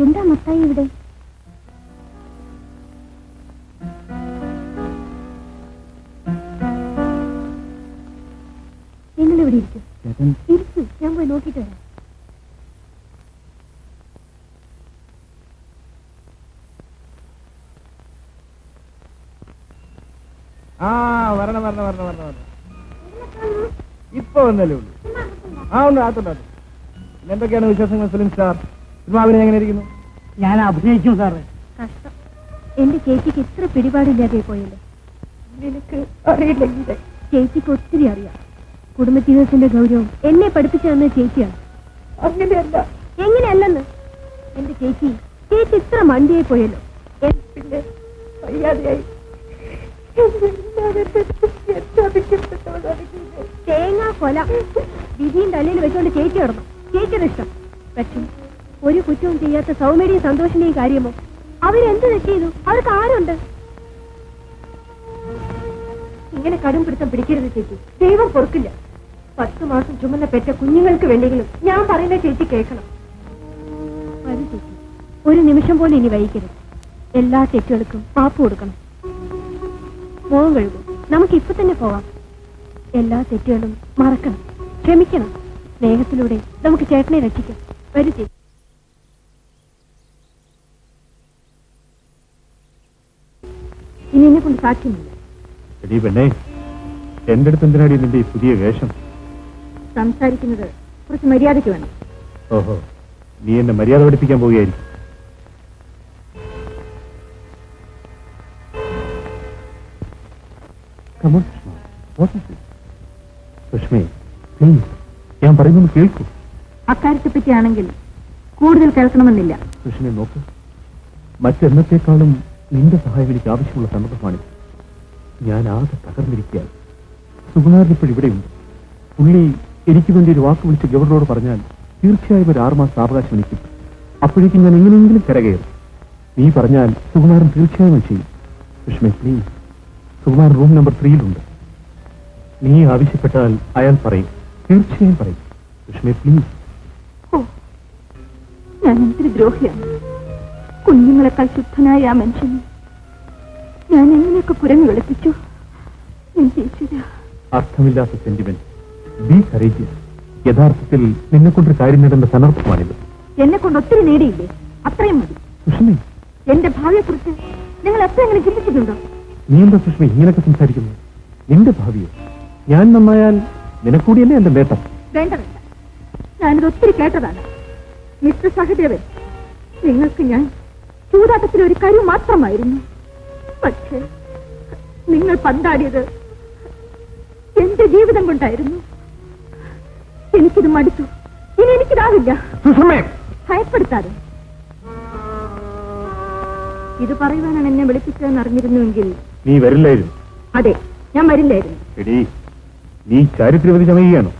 എന്താ മുത്തായി ഇവിടെ? നിങ്ങൾ ഇവിടെ ഇരിക്കും. ഇരിക്കും, ഞാൻ പോയി നോക്കിട്ട് വരാം. വരണം വരണം വരണം വരണം വരണം. ഇപ്പൊ വന്നല്ലേ ഉള്ളൂ. ഉണ്ട് അകത്തുണ്ട്. എന്തൊക്കെയാണ് വിശേഷങ്ങൾ ഫിലിം സ്റ്റാർ? സിനിമാവിനെ എങ്ങനെ ഇരിക്കുന്നു? ഞാൻ അഭിനയിക്കും സാറേ. കഷ്ടം, എന്റെ ചേച്ചിക്ക് ഇത്ര പിടിപാടില്ലാതെ പോയല്ലോ. നിനക്ക് അറിയില്ലെങ്കിൽ ചേച്ചിക്ക് ഒത്തിരി അറിയാം. കുടുംബജീവിതത്തിന്റെ ഗൗരവം എന്നെ പഠിപ്പിച്ചു തന്ന ചേച്ചിയാണ്. അങ്ങനെയല്ല. എങ്ങനെയല്ലെന്ന്? എന്റെ ചേച്ചി ഇത്ര മണ്ടിയായി പോയല്ലോ. പിന്നെ വയ്യാതെയായി തേങ്ങാ കൊല വിധിയും തലയിൽ വെച്ചുകൊണ്ട് ചേച്ചി കിടന്നു. ചേച്ചിയുടെ ഇഷ്ടം. പക്ഷേ ഒരു കുറ്റവും ചെയ്യാത്ത സൗമ്യയുടെയും സന്തോഷിന്റെയും കാര്യമോ? അവരെന്ത് തെറ്റെയ്തു? അവർക്ക് ആരുണ്ട്? ഇങ്ങനെ കടും പിടുത്തം പിടിക്കരുത് ചേച്ചി. ദൈവം പൊറുക്കില്ല. 10 മാസം ചുമന്ന പെറ്റ കുഞ്ഞുങ്ങൾക്ക് വേണ്ടെങ്കിലും ഞാൻ പറയുന്ന ചേച്ചി കേൾക്കണം. വരൂ ചേച്ചി, ഒരു നിമിഷം പോലും ഇനി വൈകരുത്. എല്ലാ തെറ്റുകൾക്കും മാപ്പ് കൊടുക്കണം. മോഹം കഴുകും. നമുക്ക് ഇപ്പൊ തന്നെ പോവാം. എല്ലാ തെറ്റുകളും മറക്കണം, ക്ഷമിക്കണം. സ്നേഹത്തിലൂടെ നമുക്ക് ചേട്ടനെ രക്ഷിക്കാം. വരൂ ചേച്ചി. ഇനി എന്നെ കൊണ്ട് സാക്ഷ്യമില്ല. എന്റെ അടുത്ത് എന്തിനാടി നിന്റെ ഈ പുതിയ വേഷം? സംസാരിക്കുന്നത് കുറച്ച് മര്യാദയ്ക്ക് വേണം. ഓഹോ, നീ എന്നെ മര്യാദ പഠിപ്പിക്കാൻ പോവുകയായിരിക്കും. സുഷ്മി, ഞാൻ പറയുന്നത് കേൾക്കൂ. അക്കാര്യത്തെ പറ്റിയാണെങ്കിൽ കൂടുതൽ കേൾക്കണമെന്നില്ല. സുഷ്മി നോക്ക്, മറ്റെന്നത്തേക്കാളും നിന്റെ സഹായം എനിക്ക് ആവശ്യമുള്ള സന്ദർഭമാണ്. ഞാൻ ആകെ തകർന്നിരിക്കുകയാണ്. സുകുമാരൻ ഇപ്പോൾ ഇവിടെയുണ്ട്. പുള്ളി എനിക്ക് വേണ്ടി ഒരു വാക്ക് വിളിച്ച് ഗവർണറോട് പറഞ്ഞാൽ തീർച്ചയായും ഒരു 6 മാസം അവകാശം എനിക്ക്. അപ്പോഴേക്കും ഞാൻ എങ്ങനെയെങ്കിലും കരകയറും. നീ പറഞ്ഞാൽ സുകുമാരൻ തീർച്ചയായും ചെയ്യും. സുഷ്മി പ്ലീസ്, സുകുമാരൻ റൂം നമ്പർ 3-ലുണ്ട്. നീ ആവശ്യപ്പെട്ടാൽ അയാൾ പറയും, തീർച്ചയായും പറയും. സുഷ്മി പ്ലീസ്. ഞാൻ എന്തൊരു ദ്രോഹിയാണ്. കുഞ്ഞുങ്ങളെക്കാൾ ശുദ്ധനായ ആ മനുഷ്യനെ ഞാൻ എങ്ങനെയൊക്കെ കുരങ്ങ് വെളുപ്പിച്ചു. അർത്ഥമില്ലാത്ത സെന്റിമെന്റ്. B courageous. യഥാർത്ഥത്തിൽ നിന്നെ കൊണ്ടൊരു കാര്യം നേടേണ്ട സന്ദർഭമാണിത്. എന്നെ കൊണ്ട് ഒത്തിരി നേടിയില്ലേ? അത്രയും മതി. സുഷ്മി, എന്റെ ഭാവിയെ കുറിച്ച് നിങ്ങൾ എപ്പോഴെങ്കിലും ചിന്തിച്ചിട്ടുണ്ടോ? നീ എന്താ സുഷ്മി ഇങ്ങനെയൊക്കെ സംസാരിക്കുന്നു? നിന്റെ ഭാവിയോ? ഞാൻ നന്നായാൽ നിനക്കൂടിയല്ലേ എന്റെ നേട്ടം? വേണ്ട വേണ്ട, ഞാനിത് ഒത്തിരി കേട്ടതാണ്. മിസ്റ്റർ സഹദേവൻ, നിങ്ങൾക്ക് ഞാൻ ചൂതാട്ടത്തിൽ ഒരു കരു മാത്രമായിരുന്നു. പക്ഷേ നിങ്ങൾ പന്താടിയത് എന്റെ ജീവിതം കൊണ്ടായിരുന്നു. എനിക്കിത് മടുത്തു. ഇനി എനിക്കിതാവില്ല. ഭയപ്പെടുത്താതെ. ഇത് പറയുവാനാണ് എന്നെ വിളിപ്പിച്ചതെന്ന് അറിഞ്ഞിരുന്നുവെങ്കിൽ നീ വരില്ലായിരുന്നു. അതെ, ഞാൻ വരില്ലായിരുന്നു. എടീ, നീ ചാരിത്രവതി ചമയുകയാണോ?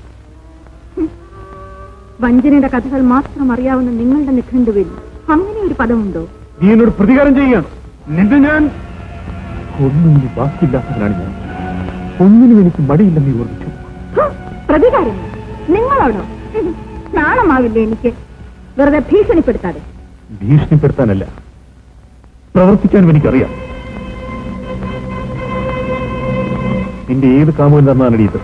വഞ്ചനയുടെ കഥകൾ മാത്രം അറിയാവുന്ന നിങ്ങളുടെ നിഘണ്ടുവിൽ അങ്ങനെ ഒരു പദമുണ്ടോ? നീ എന്നോട് പ്രതികാരം ചെയ്യുകയാണ്. നിന്റെ ഞാൻ ഒന്നും ബാക്കിയില്ലാത്തവനാണ് ഞാൻ. ഒന്നിനും എനിക്ക് മടിയില്ലെന്ന് നീ ഓർമ്മിച്ചു. പ്രതികാരം നിങ്ങളോടോ? നാണമാവില്ലേ എനിക്ക്? വെറുതെ ഭീഷണിപ്പെടുത്താതെ. ഭീഷണിപ്പെടുത്താനല്ല, പ്രവർത്തിക്കാനും എനിക്കറിയാം. നിന്റെ ഏത് കാമം തന്നാണ് ഇത്?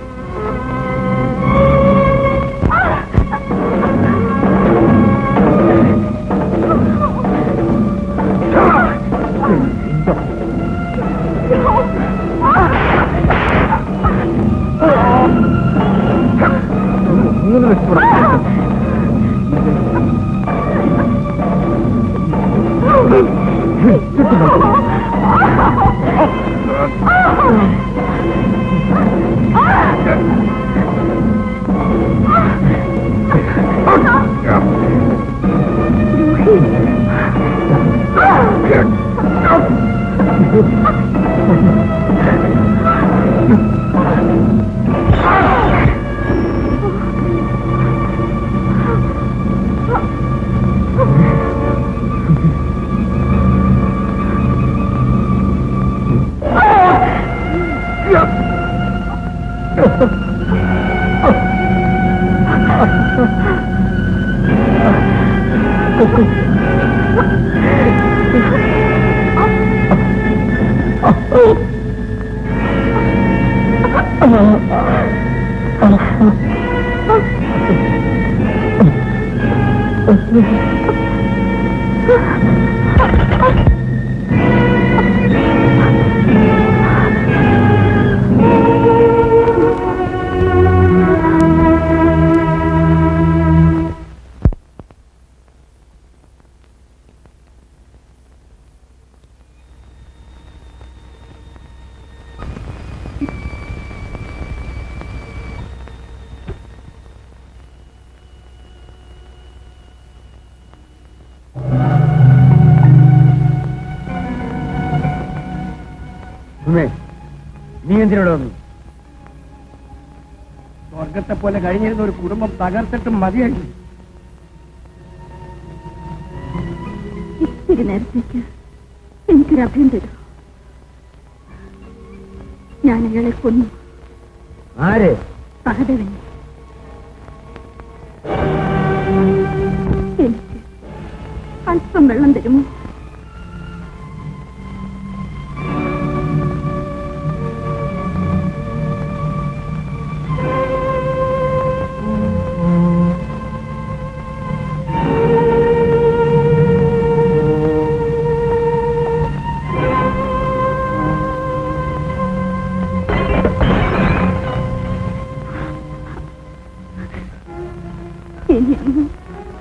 നീ എന്തിനോട് വന്നു? സ്വർഗത്തെ പോലെ കഴിഞ്ഞിരുന്ന ഒരു കുടുംബം തകർത്തിട്ടും മതിയായി. ഇത്തിരി നേരത്തേക്ക് എനിക്കൊരു അഭയം തരും. ഞാൻ അയാളെ കൊന്നു. ആരെ? സഹദേവനെ. എനിക്ക് അല്പം വെള്ളം തരുമോ?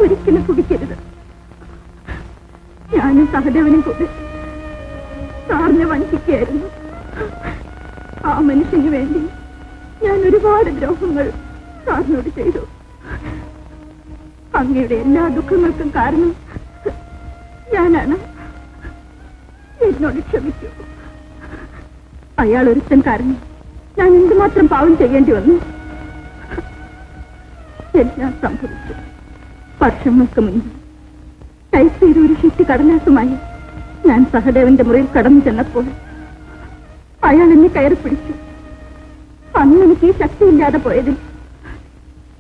ഒരിക്കലും കുടിക്കരുത്. ഞാനും സഹദേവനും കൂടി സാറിനെ വഞ്ചിക്കുകയായിരുന്നു. ആ മനുഷ്യന് വേണ്ടി ഞാൻ ഒരുപാട് ദ്രോഹങ്ങൾ സാറിനോട് ചെയ്തു. അങ്ങയുടെ എല്ലാ ദുഃഖങ്ങൾക്കും കാരണം ഞാനാണ്. എന്നോട് ക്ഷമിക്കൂ. അയാൾ ഒരുത്തൻ കാരണം ഞാൻ എന്തുമാത്രം പാവം ചെയ്യേണ്ടി വന്നു. എല്ലാം സംഭവിച്ചു. വർഷങ്ങൾക്ക് മുൻപ് ടൈപ്പ് ചെയ്ത ഒരു ഷീറ്റ് കടലാസുമായി ഞാൻ സഹദേവന്റെ മുറിയിൽ കടന്നു ചെന്നപ്പോൾ അയാൾ എന്നെ കയറി പിടിച്ചു. അന്ന് എനിക്ക് ഈ ശക്തിയില്ലാതെ പോയതിൽ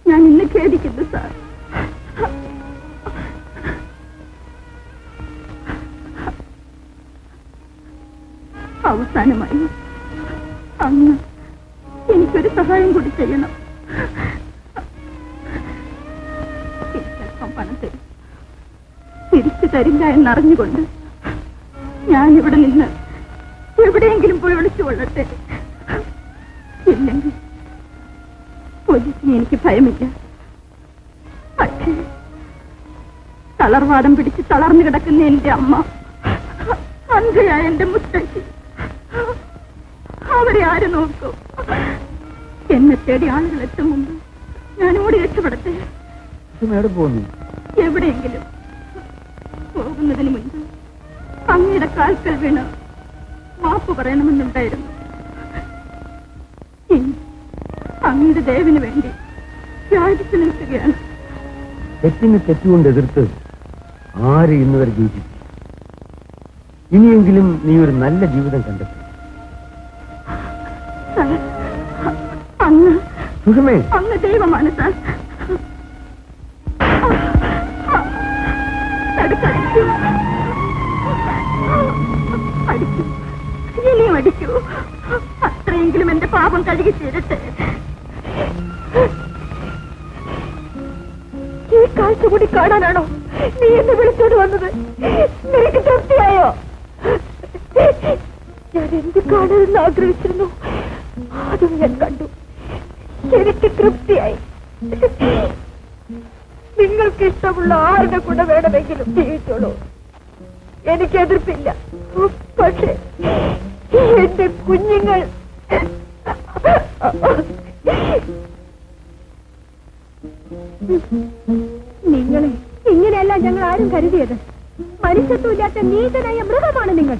ഞാൻ ഇന്ന് ഖേദിക്കുന്നു സാർ. അവസാനമായി അങ്ങ് എനിക്കൊരു സഹായം കൂടി ചെയ്യണം. പണം തരും. തിരിച്ചു തരില്ല എന്നറിഞ്ഞുകൊണ്ട് ഞാനിവിടെ നിന്ന് എവിടെയെങ്കിലും പോയി ഒളിച്ചുകൊള്ളട്ടെ. ഇല്ലെങ്കിൽ പോലീസിനെ എനിക്ക് ഭയമില്ല. പക്ഷേ തളർവാദം പിടിച്ച് തളർന്നു കിടക്കുന്ന എന്റെ അമ്മ, അന്ധയായ എന്റെ മുത്തശ്ശി, അവരെ ആര് നോക്കും? എന്നെ തേടി ആളുകൾ എത്തും മുമ്പ് ഞാൻ ഓടി രക്ഷപ്പെടട്ടെ. എവിടെയെങ്കിലും പോകുന്നതിന് മുൻപ് അങ്ങയുടെ കാൽക്കൽ വീണ് മാപ്പ് പറയണമെന്നുണ്ടായിരുന്നു. അങ്ങയുടെ ദേവിന് വേണ്ടി യാചിച്ചു നിൽക്കുകയാണ്. തെറ്റിന് തെറ്റുകൊണ്ട് എതിർത്ത് ആര് ഇന്നുവരെ ജീവിച്ചു. ഇനിയെങ്കിലും നീ ഒരു നല്ല ജീവിതം കണ്ടെത്തും. അങ്ങ് സുഷമേ, അങ്ങ് ദൈവമാണ് സാർ. അടിക്കൂ, ഇനിയും അടിക്കൂ. അത്രയെങ്കിലും എന്റെ പാപം കഴുകി തീരട്ടെ. ഈ കാഴ്ച കൂടി കാണാനാണോ നീ എന്നെ വിളിച്ചോണ്ട് വന്നത്? നിനക്ക് തൃപ്തിയായോ? ഞാൻ എന്ത് കാണരുതെന്ന് ആഗ്രഹിച്ചിരുന്നു, അതും ഞാൻ കണ്ടു. എനിക്ക് തൃപ്തിയായി. നിങ്ങൾക്ക് ഇഷ്ടമുള്ള ആരുടെ കൂടെ വേണമെങ്കിലും ജീവിച്ചോളൂ, എനിക്ക് എതിർപ്പില്ല. പക്ഷേ എന്റെ കുഞ്ഞുങ്ങൾ നിങ്ങളെ ഇങ്ങനെയല്ല ഞങ്ങൾ ആരും കരുതിയത്. മനുഷ്യത്വമില്ലാത്ത നീതനായ മൃഗമാണ് നിങ്ങൾ.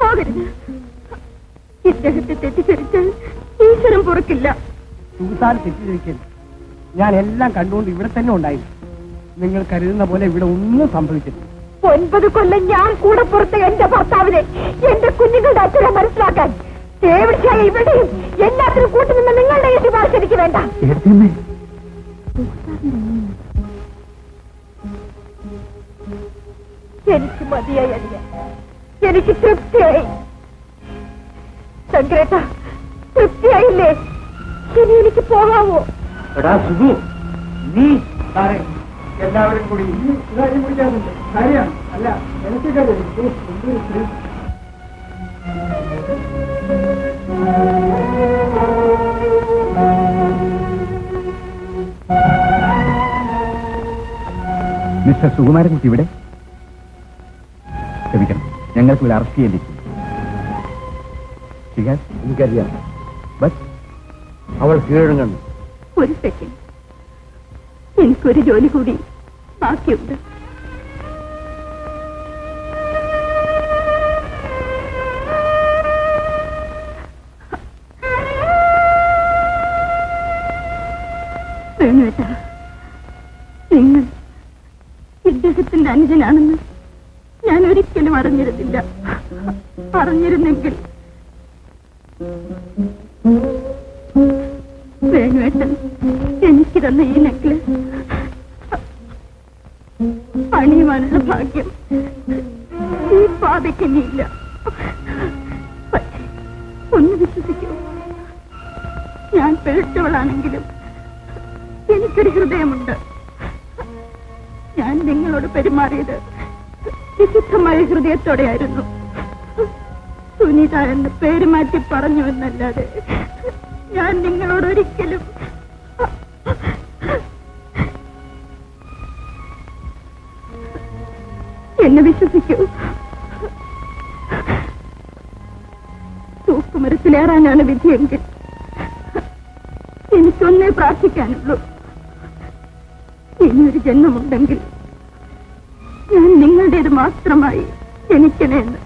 പോകരുത്. ഇദ്ദേഹത്തെ തെറ്റിദ്ധരിച്ചാൽ ഈശ്വരൻ പൊറുക്കില്ല. തെറ്റിദ്ധരിക്കരുത്. ഞാൻ എല്ലാം കണ്ടുകൊണ്ട് ഇവിടെ തന്നെ ഉണ്ടായിരുന്നു. നിങ്ങൾ കരുതുന്ന പോലെ ഇവിടെ ഒന്നും സംഭവിച്ചിട്ടില്ല. 9 കൊല്ലം ഞാൻ കൂടെ പുറത്ത് എന്റെ ഭർത്താവിനെ, എന്റെ കുഞ്ഞുങ്ങളുടെ അച്ഛനെ മനസ്സിലാക്കാൻ തീർച്ചയായും ഇവിടെയും എല്ലാത്തിനും കൂട്ടുനിന്ന് നിങ്ങളുടെ ശുപാർശ എനിക്ക് വേണ്ട. എനിക്ക് മതിയായി അടിയ, എനിക്ക് തൃപ്തിയായി. ശങ്കരേട്ട, തൃപ്തിയായില്ലേ? ഇനി എനിക്ക് പോകാമോ? എടാ സുഖു, നീ എല്ലാവരും കൂടി കാര്യം കുടിക്കാറുണ്ട്. കാര്യമാണ് അല്ല എനിക്ക് കാര്യം മിസ്റ്റർ സുകുമാരൻകുട്ടി ഇവിടെ? ക്ഷമിക്കണം, ഞങ്ങൾക്ക് ഇവിടെ അറസ്റ്റ് ചെയ്യേണ്ടിയിരിക്കും. എനിക്കറിയാം, ബസ് അവൾ കീഴടങ്ങുന്നു. ഒരു സെക്കൻഡ്, എനിക്കൊരു ജോലി കൂടി ബാക്കിയുണ്ട്. വേണുവേട്ടാ, നിങ്ങൾ ഇദ്ദേഹത്തിന്റെ അനുജനാണെന്ന് ഞാൻ ഒരിക്കലും അറിഞ്ഞിരുന്നില്ല. അറിഞ്ഞിരുന്നെങ്കിൽ വേണുവേട്ടൻ എനിക്ക് തന്ന ഈ നെക്ലസ് അണിയുവാനുള്ള ഭാഗ്യം ഈ പാതയ്ക്ക് ഇനിയില്ല. ഒന്ന് വിശ്വസിക്കൂ, ഞാൻ പിഴച്ചവളാണെങ്കിലും എനിക്കൊരു ഹൃദയമുണ്ട്. ഞാൻ നിങ്ങളോട് പെരുമാറിയത് വിശുദ്ധമായ ഹൃദയത്തോടെയായിരുന്നു. സുനിത എന്ന് പേര് മാറ്റി പറഞ്ഞു എന്നല്ലാതെ ഞാൻ നിങ്ങളോട് ഒരിക്കലും എന്നെ വിശ്വസിക്കൂ. തൂക്കുമരത്തിലേറാനാണ് വിധിയെങ്കിൽ എനിക്കൊന്നേ പ്രാർത്ഥിക്കാനുള്ളൂ. ഇനിയൊരു ജന്മമുണ്ടെങ്കിൽ ഞാൻ നിങ്ങളുടേത് മാത്രമായി ജനിക്കണേന്ന്.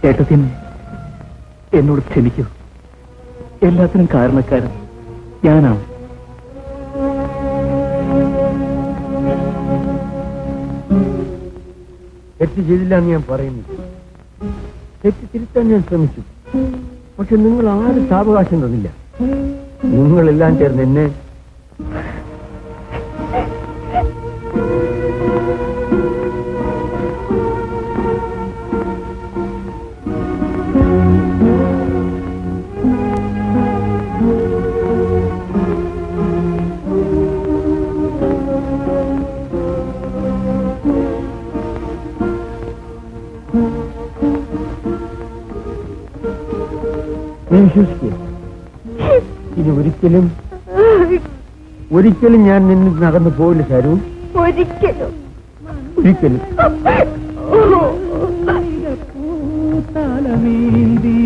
ഏട്ടത്തിന് എന്നോട് ക്ഷമിക്കൂ. എല്ലാത്തിനും കാരണക്കാരൻ ഞാനാണ്. തെറ്റ് ചെയ്തില്ല എന്ന് ഞാൻ പറയുന്നു. തെറ്റ് തിരുത്താൻ ഞാൻ ശ്രമിച്ചു. പക്ഷെ നിങ്ങൾ ആരും സാവകാശം തന്നില്ല. നിങ്ങളെല്ലാം ചേർന്ന് എന്നെ വിശ്വസിക്കുക. ഇനി ഒരിക്കലും ഞാൻ നിന്നിൽ നടന്നു പോവില്ല സാരു. ഒരിക്കലും ഒരിക്കലും. പൂത്താലമേന്തി